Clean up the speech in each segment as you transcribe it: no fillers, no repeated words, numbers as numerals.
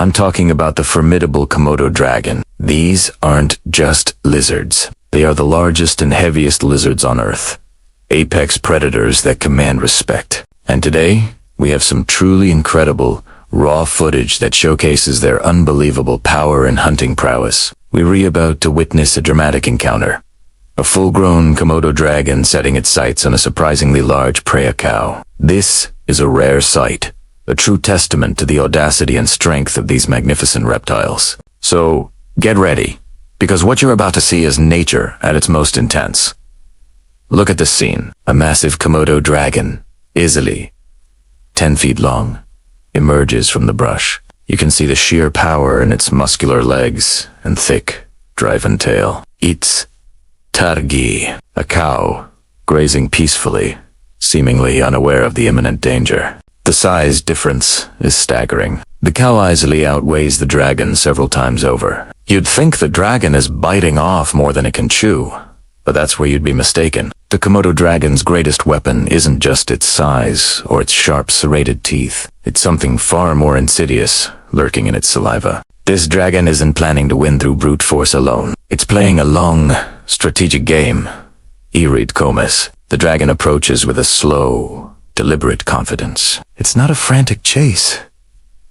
I'm talking about the formidable Komodo dragon. These aren't just lizards. They are the largest and heaviest lizards on Earth. Apex predators that command respect. And today, we have some truly incredible, raw footage that showcases their unbelievable power and hunting prowess. We're about to witness a dramatic encounter. A full-grown Komodo dragon setting its sights on a surprisingly large prey cow. This is a rare sight, a true testament to the audacity and strength of these magnificent reptiles. So, get ready, because what you're about to see is nature at its most intense. Look at this scene. A massive Komodo dragon, easily 10 feet long, emerges from the brush. You can see the sheer power in its muscular legs and thick, driven tail. It's Targi, a cow, grazing peacefully, seemingly unaware of the imminent danger. The size difference is staggering. The cow easily outweighs the dragon several times over. You'd think the dragon is biting off more than it can chew, but that's where you'd be mistaken. The Komodo dragon's greatest weapon isn't just its size or its sharp serrated teeth. It's something far more insidious, lurking in its saliva. This dragon isn't planning to win through brute force alone. It's playing a long, strategic game. Read Comus. The dragon approaches with a slow, deliberate confidence. It's not a frantic chase.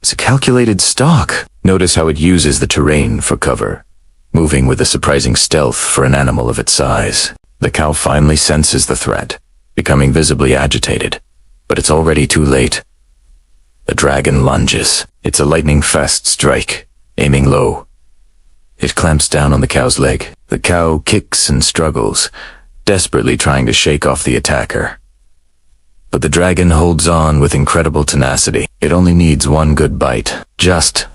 It's a calculated stalk. Notice how it uses the terrain for cover, moving with a surprising stealth for an animal of its size. The cow finally senses the threat, becoming visibly agitated, but it's already too late. The dragon lunges. It's a lightning-fast strike, aiming low. It clamps down on the cow's leg. The cow kicks and struggles, desperately trying to shake off the attacker. But the dragon holds on with incredible tenacity. It only needs one good bite. Just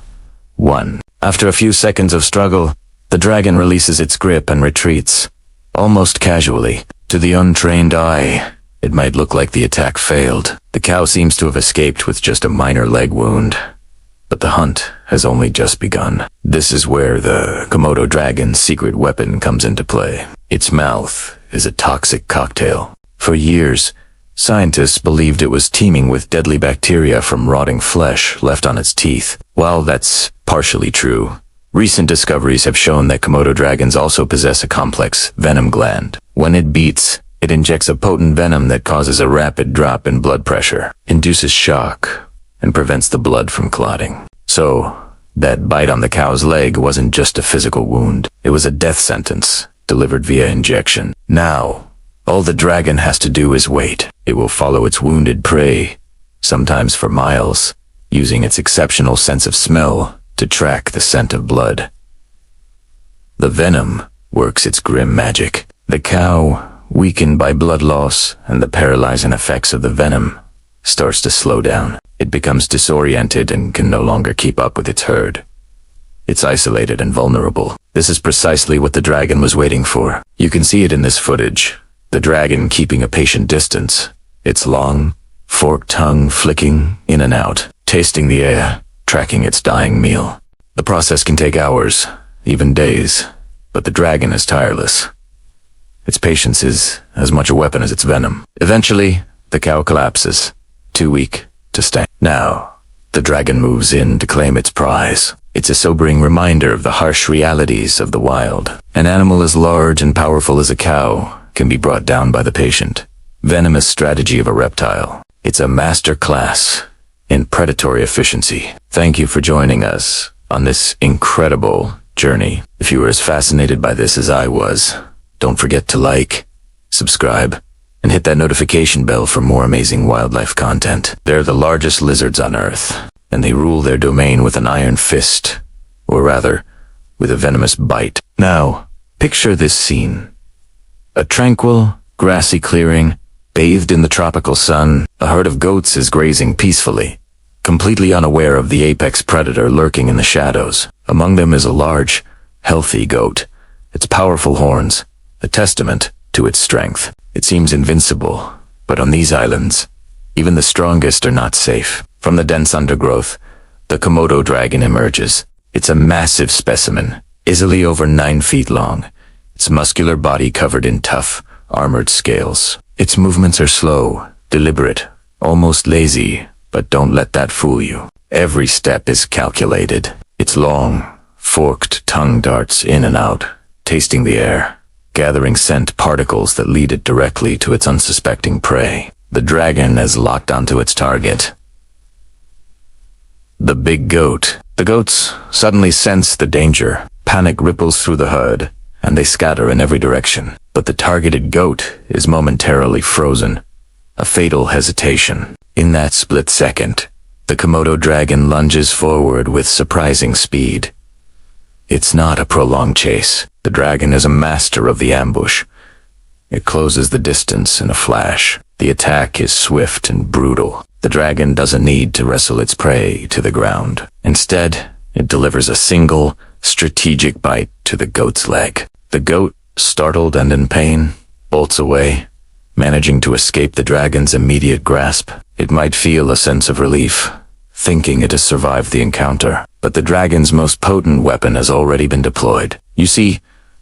one. After a few seconds of struggle, the dragon releases its grip and retreats, almost casually. To the untrained eye, it might look like the attack failed. The cow seems to have escaped with just a minor leg wound. But the hunt has only just begun. This is where the Komodo dragon's secret weapon comes into play. Its mouth is a toxic cocktail. For years, scientists believed it was teeming with deadly bacteria from rotting flesh left on its teeth. While that's partially true, recent discoveries have shown that Komodo dragons also possess a complex venom gland. When it beats, it injects a potent venom that causes a rapid drop in blood pressure, induces shock, and prevents the blood from clotting. So, that bite on the cow's leg wasn't just a physical wound. It was a death sentence, delivered via injection. Now, all the dragon has to do is wait. It will follow its wounded prey, sometimes for miles, using its exceptional sense of smell to track the scent of blood. The venom works its grim magic. The cow, weakened by blood loss and the paralyzing effects of the venom, starts to slow down. It becomes disoriented and can no longer keep up with its herd. It's isolated and vulnerable. This is precisely what the dragon was waiting for. You can see it in this footage. The dragon keeping a patient distance, its long, forked tongue flicking in and out, tasting the air, tracking its dying meal. The process can take hours, even days, but the dragon is tireless. Its patience is as much a weapon as its venom. Eventually, the cow collapses, too weak to stand. Now, the dragon moves in to claim its prize. It's a sobering reminder of the harsh realities of the wild. An animal as large and powerful as a cow can be brought down by the patient. Venomous strategy of a reptile. It's a master class in predatory efficiency. Thank you for joining us on this incredible journey. If you were as fascinated by this as I was, don't forget to like, subscribe, and hit that notification bell for more amazing wildlife content. They're the largest lizards on Earth, and they rule their domain with an iron fist, or rather, with a venomous bite. Now, picture this scene. A tranquil, grassy clearing, bathed in the tropical sun. A herd of goats is grazing peacefully, completely unaware of the apex predator lurking in the shadows. Among them is a large, healthy goat, its powerful horns, a testament to its strength. It seems invincible, but on these islands, even the strongest are not safe. From the dense undergrowth, the Komodo dragon emerges. It's a massive specimen, easily over 9 feet long, its muscular body covered in tough, armored scales. Its movements are slow, deliberate, almost lazy, but don't let that fool you. Every step is calculated. Its long, forked tongue darts in and out, tasting the air, gathering scent particles that lead it directly to its unsuspecting prey. The dragon is locked onto its target. The big goat. The goats suddenly sense the danger. Panic ripples through the herd, and they scatter in every direction. But the targeted goat is momentarily frozen. A fatal hesitation. In that split second, the Komodo dragon lunges forward with surprising speed. It's not a prolonged chase. The dragon is a master of the ambush. It closes the distance in a flash. The attack is swift and brutal. The dragon doesn't need to wrestle its prey to the ground. Instead, it delivers a single, strategic bite to the goat's leg. The goat, startled and in pain, bolts away, managing to escape the dragon's immediate grasp. It might feel a sense of relief, thinking it has survived the encounter. But the dragon's most potent weapon has already been deployed. You see,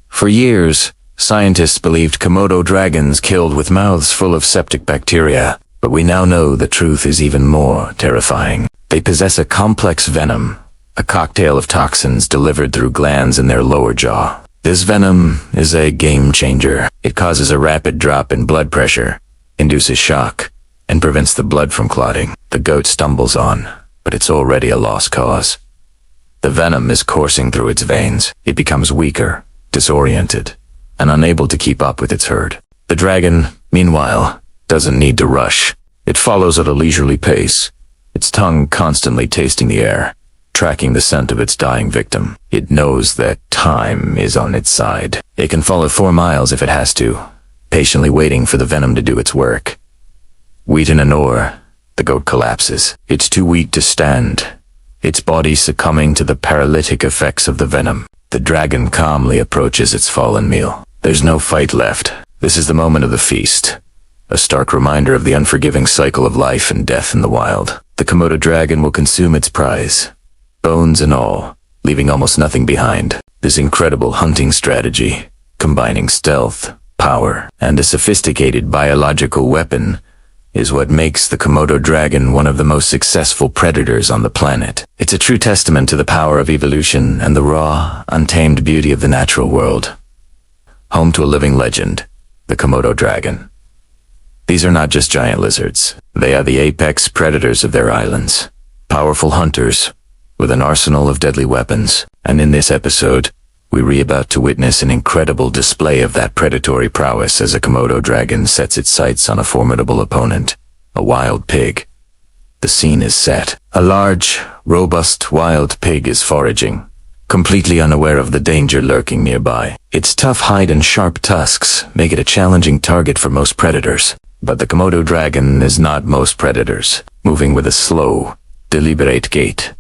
for years, scientists believed Komodo dragons killed with mouths full of septic bacteria. But we now know the truth is even more terrifying. They possess a complex venom, a cocktail of toxins delivered through glands in their lower jaw. This venom is a game changer. It causes a rapid drop in blood pressure, induces shock, and prevents the blood from clotting. The goat stumbles on, but it's already a lost cause. The venom is coursing through its veins. It becomes weaker, disoriented, and unable to keep up with its herd. The dragon, meanwhile, doesn't need to rush. It follows at a leisurely pace, its tongue constantly tasting the air, tracking the scent of its dying victim. It knows that time is on its side. It can follow 4 miles if it has to, patiently waiting for the venom to do its work. Wheaten and ore, the goat collapses. It's too weak to stand, its body succumbing to the paralytic effects of the venom. The dragon calmly approaches its fallen meal. There's no fight left. This is the moment of the feast. A stark reminder of the unforgiving cycle of life and death in the wild. The Komodo dragon will consume its prize, bones and all, leaving almost nothing behind. This incredible hunting strategy, combining stealth, power, and a sophisticated biological weapon, is what makes the Komodo dragon one of the most successful predators on the planet. It's a true testament to the power of evolution and the raw, untamed beauty of the natural world. Home to a living legend, the Komodo dragon. These are not just giant lizards. They are the apex predators of their islands. Powerful hunters, with an arsenal of deadly weapons. And in this episode, we're about to witness an incredible display of that predatory prowess as a Komodo dragon sets its sights on a formidable opponent, a wild pig. The scene is set. A large, robust wild pig is foraging, completely unaware of the danger lurking nearby. Its tough hide and sharp tusks make it a challenging target for most predators. But the Komodo dragon is not most predators. Moving with a slow, deliberate gait,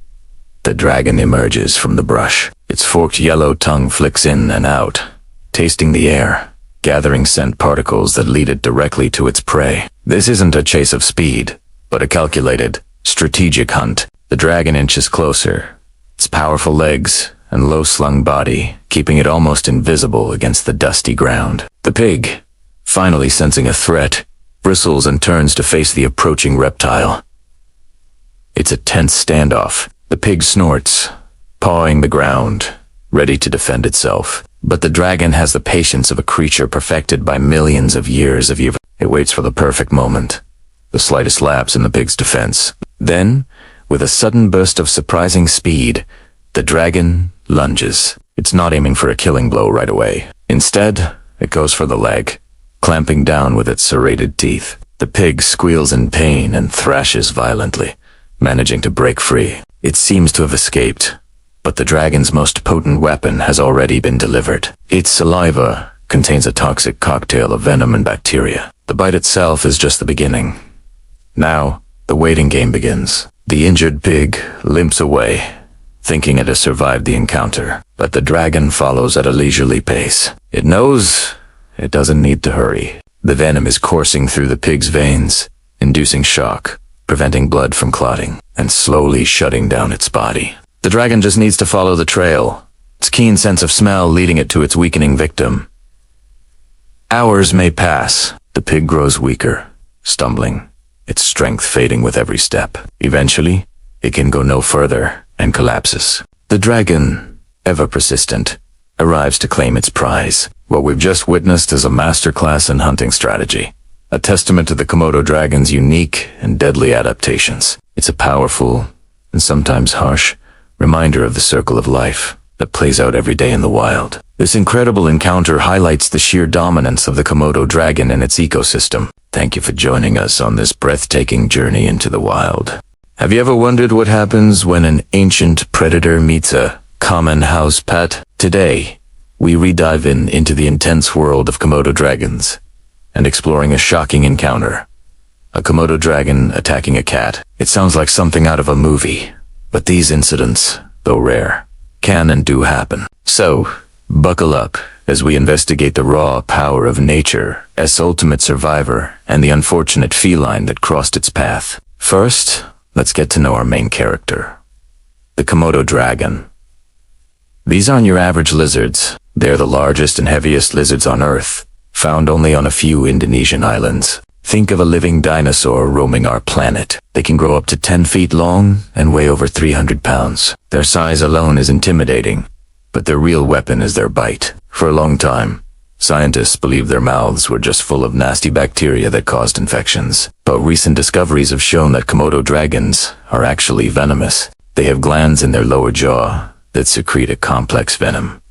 the dragon emerges from the brush. Its forked yellow tongue flicks in and out, tasting the air, gathering scent particles that lead it directly to its prey. This isn't a chase of speed, but a calculated, strategic hunt. The dragon inches closer, its powerful legs and low-slung body keeping it almost invisible against the dusty ground. The pig, finally sensing a threat, bristles and turns to face the approaching reptile. It's a tense standoff. The pig snorts, pawing the ground, ready to defend itself. But the dragon has the patience of a creature perfected by millions of years of evolution. It waits for the perfect moment, the slightest lapse in the pig's defense. Then, with a sudden burst of surprising speed, the dragon lunges. It's not aiming for a killing blow right away. Instead, it goes for the leg, clamping down with its serrated teeth. The pig squeals in pain and thrashes violently, managing to break free. It seems to have escaped, but the dragon's most potent weapon has already been delivered. Its saliva contains a toxic cocktail of venom and bacteria. The bite itself is just the beginning. Now, the waiting game begins. The injured pig limps away, thinking it has survived the encounter, but the dragon follows at a leisurely pace. It knows it doesn't need to hurry. The venom is coursing through the pig's veins, inducing shock, preventing blood from clotting, and slowly shutting down its body. The dragon just needs to follow the trail, its keen sense of smell leading it to its weakening victim. Hours may pass. The pig grows weaker, stumbling, its strength fading with every step. Eventually, it can go no further and collapses. The dragon, ever persistent, arrives to claim its prize. What we've just witnessed is a masterclass in hunting strategy, a testament to the Komodo dragon's unique and deadly adaptations. It's a powerful, and sometimes harsh, reminder of the circle of life that plays out every day in the wild. This incredible encounter highlights the sheer dominance of the Komodo dragon and its ecosystem. Thank you for joining us on this breathtaking journey into the wild. Have you ever wondered what happens when an ancient predator meets a common house pet? Today, we redive into the intense world of Komodo dragons and exploring a shocking encounter. A Komodo dragon attacking a cat. It sounds like something out of a movie, but these incidents, though rare, can and do happen. So, buckle up as we investigate the raw power of nature as ultimate survivor and the unfortunate feline that crossed its path. First, let's get to know our main character, the Komodo dragon. These aren't your average lizards. They're the largest and heaviest lizards on Earth, found only on a few Indonesian islands. Think of a living dinosaur roaming our planet. They can grow up to 10 feet long and weigh over 300 pounds. Their size alone is intimidating, but their real weapon is their bite. For a long time, scientists believed their mouths were just full of nasty bacteria that caused infections. But recent discoveries have shown that Komodo dragons are actually venomous. They have glands in their lower jaw that secrete a complex venom,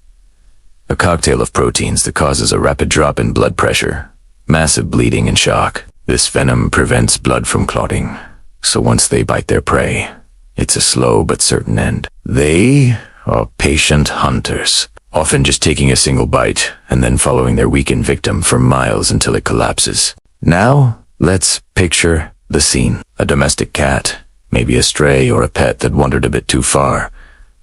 a cocktail of proteins that causes a rapid drop in blood pressure, massive bleeding and shock. This venom prevents blood from clotting, so once they bite their prey, it's a slow but certain end. They are patient hunters, often just taking a single bite and then following their weakened victim for miles until it collapses. Now, let's picture the scene. A domestic cat, maybe a stray or a pet that wandered a bit too far,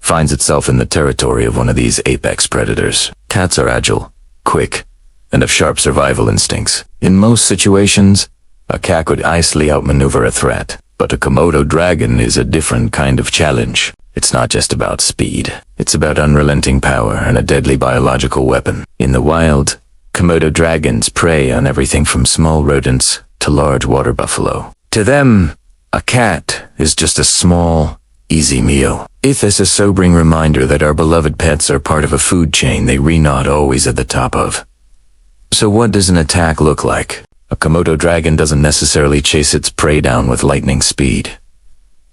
finds itself in the territory of one of these apex predators. Cats are agile, quick, and have sharp survival instincts. In most situations, a cat could easily outmaneuver a threat, but a Komodo dragon is a different kind of challenge. It's not just about speed. It's about unrelenting power and a deadly biological weapon. In the wild, Komodo dragons prey on everything from small rodents to large water buffalo. To them, a cat is just a small, easy meal. It is a sobering reminder that our beloved pets are part of a food chain we're not always at the top of. So what does an attack look like? A Komodo dragon doesn't necessarily chase its prey down with lightning speed.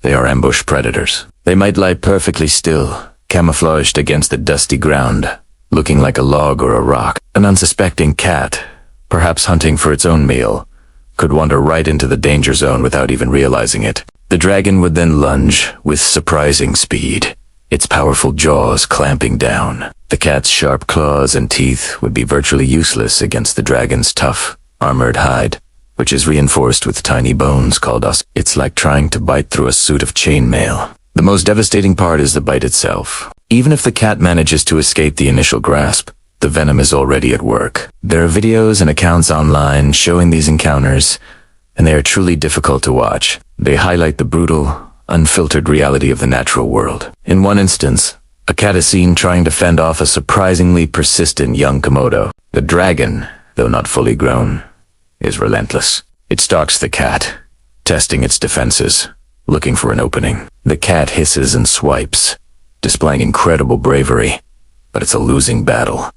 They are ambush predators. They might lie perfectly still, camouflaged against the dusty ground, looking like a log or a rock. An unsuspecting cat, perhaps hunting for its own meal, could wander right into the danger zone without even realizing it. The dragon would then lunge with surprising speed, its powerful jaws clamping down. The cat's sharp claws and teeth would be virtually useless against the dragon's tough, armored hide, which is reinforced with tiny bones called os. It's like trying to bite through a suit of chainmail. The most devastating part is the bite itself. Even if the cat manages to escape the initial grasp, the venom is already at work. There are videos and accounts online showing these encounters, and they are truly difficult to watch. They highlight the brutal, unfiltered reality of the natural world. In one instance, a cat is seen trying to fend off a surprisingly persistent young Komodo. The dragon, though not fully grown, is relentless. It stalks the cat, testing its defenses, looking for an opening. The cat hisses and swipes, displaying incredible bravery, but it's a losing battle.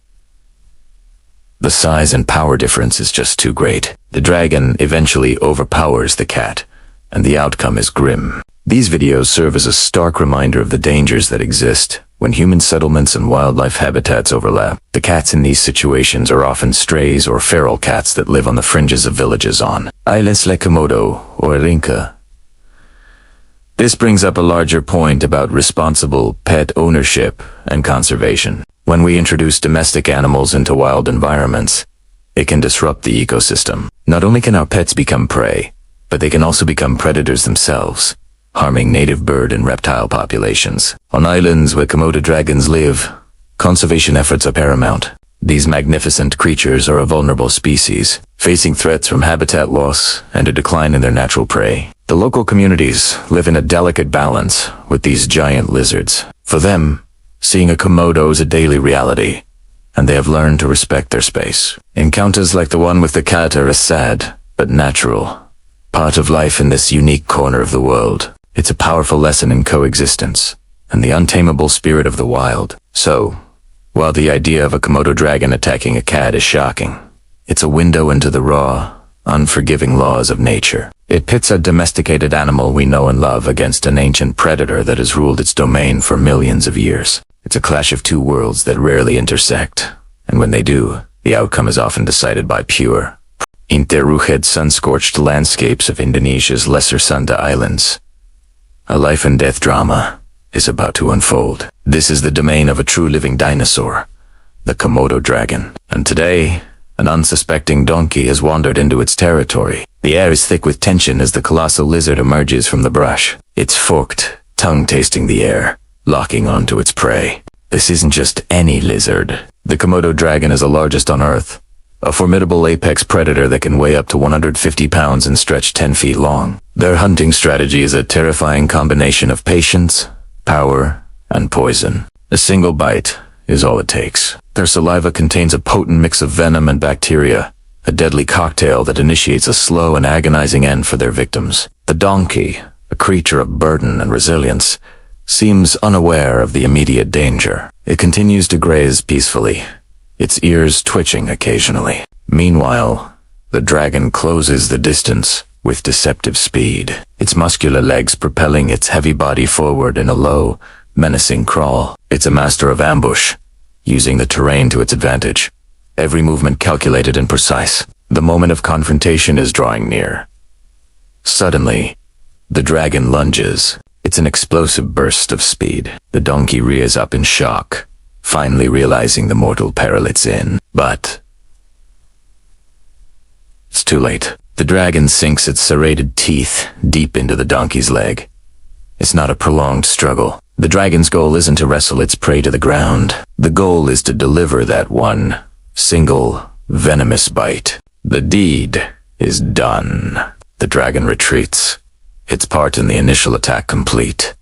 The size and power difference is just too great. The dragon eventually overpowers the cat, and the outcome is grim. These videos serve as a stark reminder of the dangers that exist when human settlements and wildlife habitats overlap. The cats in these situations are often strays or feral cats that live on the fringes of villages on Islas Le Komodo or Rinca. This brings up a larger point about responsible pet ownership and conservation. When we introduce domestic animals into wild environments, it can disrupt the ecosystem. Not only can our pets become prey, but they can also become predators themselves, harming native bird and reptile populations. On islands where Komodo dragons live, conservation efforts are paramount. These magnificent creatures are a vulnerable species, facing threats from habitat loss and a decline in their natural prey. The local communities live in a delicate balance with these giant lizards. For them, seeing a Komodo is a daily reality, and they have learned to respect their space. Encounters like the one with the cat are a sad, but natural, part of life in this unique corner of the world. It's a powerful lesson in coexistence and the untamable spirit of the wild. So, while the idea of a Komodo dragon attacking a cat is shocking, it's a window into the raw, unforgiving laws of nature. It pits a domesticated animal we know and love against an ancient predator that has ruled its domain for millions of years. It's a clash of two worlds that rarely intersect, and when they do, the outcome is often decided by pure, interrupted sun-scorched landscapes of Indonesia's Lesser Sunda Islands. A life and death drama is about to unfold. This is the domain of a true living dinosaur, the Komodo dragon. And today, an unsuspecting donkey has wandered into its territory. The air is thick with tension as the colossal lizard emerges from the brush, its forked tongue tasting the air, locking onto its prey. This isn't just any lizard. The Komodo dragon is the largest on Earth, a formidable apex predator that can weigh up to 150 pounds and stretch 10 feet long. Their hunting strategy is a terrifying combination of patience, power, and poison. A single bite is all it takes. Their saliva contains a potent mix of venom and bacteria, a deadly cocktail that initiates a slow and agonizing end for their victims. The donkey, a creature of burden and resilience, seems unaware of the immediate danger. It continues to graze peacefully, its ears twitching occasionally. Meanwhile, the dragon closes the distance with deceptive speed, its muscular legs propelling its heavy body forward in a low, menacing crawl. It's a master of ambush, using the terrain to its advantage, every movement calculated and precise. The moment of confrontation is drawing near. Suddenly, the dragon lunges. It's an explosive burst of speed. The donkey rears up in shock, finally realizing the mortal peril it's in. But it's too late. The dragon sinks its serrated teeth deep into the donkey's leg. It's not a prolonged struggle. The dragon's goal isn't to wrestle its prey to the ground. The goal is to deliver that one single venomous bite. The deed is done. The dragon retreats, its part in the initial attack complete.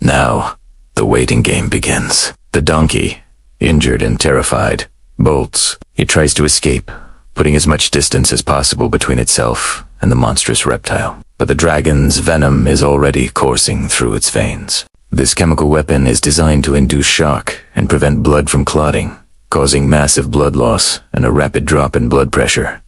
Now, the waiting game begins. The donkey, injured and terrified, bolts. It tries to escape, putting as much distance as possible between itself and the monstrous reptile. But the dragon's venom is already coursing through its veins. This chemical weapon is designed to induce shock and prevent blood from clotting, causing massive blood loss and a rapid drop in blood pressure.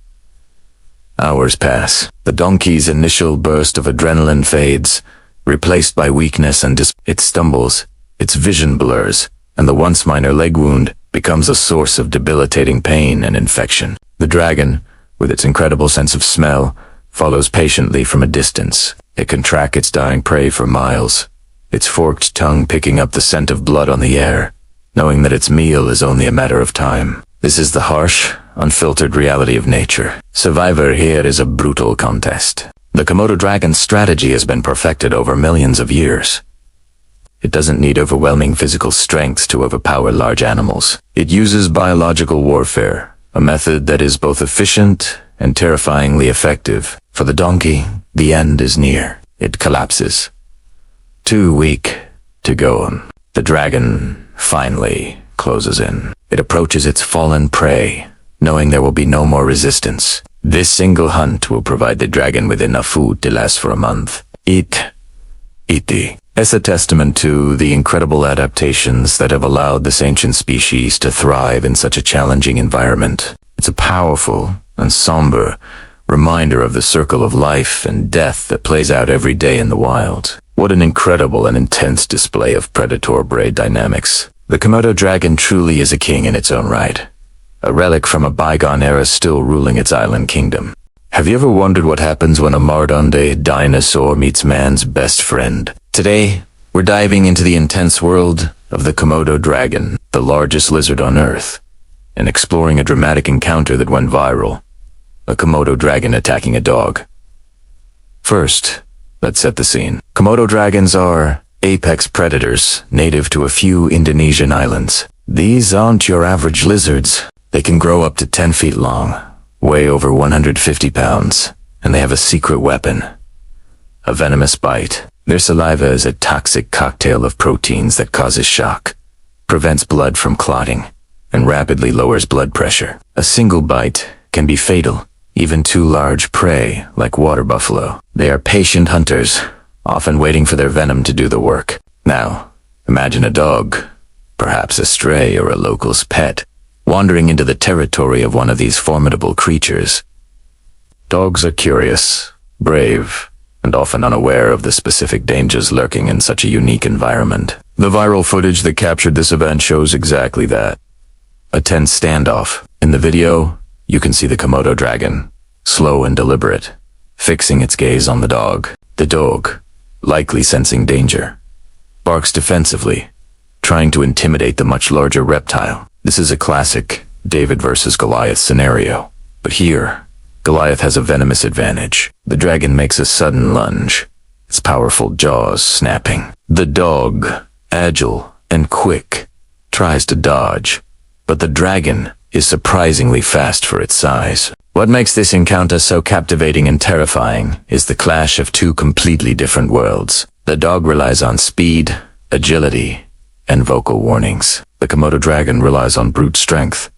Hours pass. The donkey's initial burst of adrenaline fades, replaced by weakness and it stumbles, its vision blurs, and the once minor leg wound becomes a source of debilitating pain and infection. The dragon, with its incredible sense of smell, follows patiently from a distance. It can track its dying prey for miles, its forked tongue picking up the scent of blood on the air, knowing that its meal is only a matter of time. This is the harsh, unfiltered reality of nature. Survivor here is a brutal contest. The Komodo dragon's strategy has been perfected over millions of years. It doesn't need overwhelming physical strength to overpower large animals. It uses biological warfare, a method that is both efficient and terrifyingly effective. For the donkey, the end is near. It collapses, too weak to go on. The dragon finally closes in. It approaches its fallen prey, knowing there will be no more resistance. This single hunt will provide the dragon with enough food to last for a month. Eat as a testament to the incredible adaptations that have allowed this ancient species to thrive in such a challenging environment. It's a powerful and somber reminder of the circle of life and death that plays out every day in the wild. What an incredible and intense display of predator-prey dynamics. The Komodo dragon truly is a king in its own right, a relic from a bygone era still ruling its island kingdom. Have you ever wondered what happens when a modern-day dinosaur meets man's best friend? Today, we're diving into the intense world of the Komodo dragon, the largest lizard on Earth, and exploring a dramatic encounter that went viral, a Komodo dragon attacking a dog. First, let's set the scene. Komodo dragons are apex predators native to a few Indonesian islands. These aren't your average lizards. They can grow up to 10 feet long, weigh over 150 pounds, and they have a secret weapon, a venomous bite. Their saliva is a toxic cocktail of proteins that causes shock, prevents blood from clotting, and rapidly lowers blood pressure. A single bite can be fatal, even to large prey like water buffalo. They are patient hunters, often waiting for their venom to do the work. Now, imagine a dog, perhaps a stray or a local's pet, wandering into the territory of one of these formidable creatures. Dogs are curious, brave, and often unaware of the specific dangers lurking in such a unique environment. The viral footage that captured this event shows exactly that. A tense standoff. In the video, you can see the Komodo dragon, slow and deliberate, fixing its gaze on the dog. The dog, likely sensing danger, barks defensively, trying to intimidate the much larger reptile. This is a classic David versus Goliath scenario. But here, Goliath has a venomous advantage. The dragon makes a sudden lunge, its powerful jaws snapping. The dog, agile and quick, tries to dodge, but the dragon is surprisingly fast for its size. What makes this encounter so captivating and terrifying is the clash of two completely different worlds. The dog relies on speed, agility, and vocal warnings. The Komodo dragon relies on brute strength,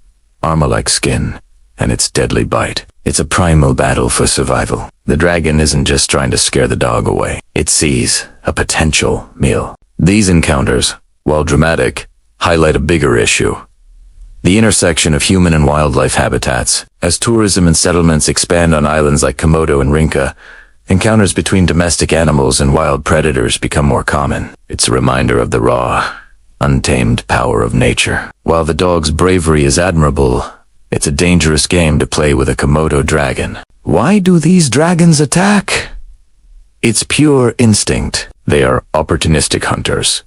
armor-like skin, and its deadly bite. It's a primal battle for survival. The dragon isn't just trying to scare the dog away. It sees a potential meal. These encounters, while dramatic, highlight a bigger issue: the intersection of human and wildlife habitats. As tourism and settlements expand on islands like Komodo and Rinca, encounters between domestic animals and wild predators become more common. It's a reminder of the raw, untamed power of nature. While the dog's bravery is admirable, it's a dangerous game to play with a Komodo dragon. Why do these dragons attack? It's pure instinct. They are opportunistic hunters.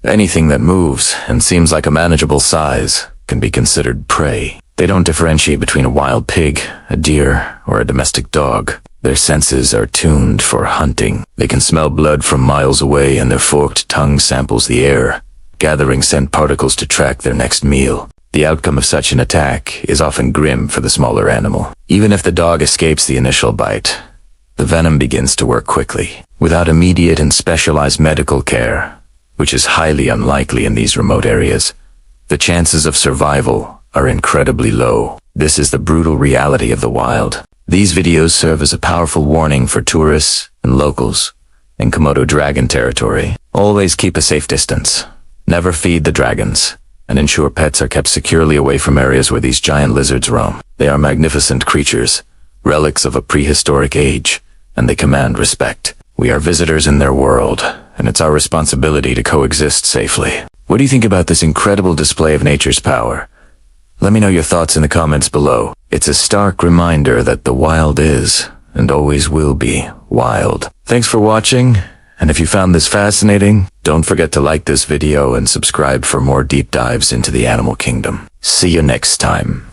Anything that moves and seems like a manageable size can be considered prey. They don't differentiate between a wild pig, a deer, or a domestic dog. Their senses are tuned for hunting. They can smell blood from miles away, and their forked tongue samples the air, gathering scent particles to track their next meal. The outcome of such an attack is often grim for the smaller animal. Even if the dog escapes the initial bite, the venom begins to work quickly. Without immediate and specialized medical care, which is highly unlikely in these remote areas, the chances of survival are incredibly low. This is the brutal reality of the wild. These videos serve as a powerful warning for tourists and locals in Komodo dragon territory. Always keep a safe distance. Never feed the dragons, and ensure pets are kept securely away from areas where these giant lizards roam. They are magnificent creatures, relics of a prehistoric age, and they command respect. We are visitors in their world, and it's our responsibility to coexist safely. What do you think about this incredible display of nature's power? Let me know your thoughts in the comments below. It's a stark reminder that the wild is, and always will be, wild. Thanks for watching, and if you found this fascinating, don't forget to like this video and subscribe for more deep dives into the animal kingdom. See you next time.